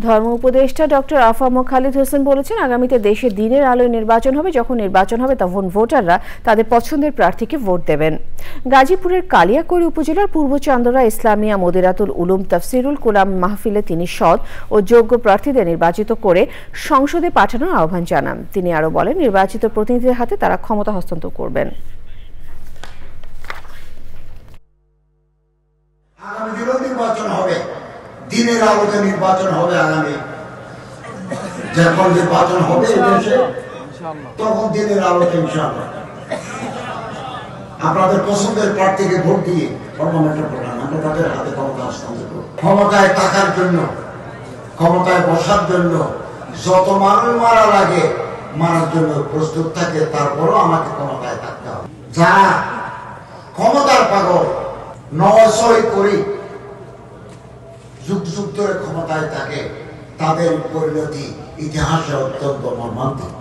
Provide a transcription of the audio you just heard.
ধর্ম উপদেষ্টা ডক্টর আফাম খালিদ হোসেন বলেছেন, আগামীতে দেশে দিনের আলোয় নির্বাচন হবে। যখন নির্বাচন হবে তখন ভোটাররা তাদের পছন্দের প্রার্থীকে ভোট দেবেন। গাজীপুরের কালিয়াকৈর উপজেলার পূর্ব চান্দরা ইসলামিয়া মদিরাতুল উলুম তাফসিরুল কুরআন মাহফিলে তিনি সৎ ও যোগ্য প্রার্থীদের নির্বাচিত করে সংসদে পাঠানোর আহ্বান জানান। তিনি আরও বলেন, নির্বাচিত প্রতিনিধিদের হাতে তারা ক্ষমতা হস্তান্তর করবেন। আগামী দিনেও নির্বাচন হবে, দিনের আলোতে নির্বাচন হবে। আগামী যখন নির্বাচন হবে দেশে, তখন দিনের আলোতে ইনশাআল্লাহ আপনাদের পছন্দের প্রার্থীকে ভোট দিয়ে পার্লামেন্টে পাঠান। আমরা তাদের হাতে ক্ষমতা হস্তান্তর করব। ক্ষমতায় থাকার জন্য, ক্ষমতায় বসার জন্য যত মানুষ মারা লাগে, মারার জন্য প্রস্তুত থাকে, তারপরও আমাকে ক্ষমতায় থাকতে হবে। যারা ক্ষমতার পাগল, নয় করি যুগ যুগ ধরে ক্ষমতায় থাকে, তাদের পরিণতি ইতিহাসে অত্যন্ত মর্মান্তিক।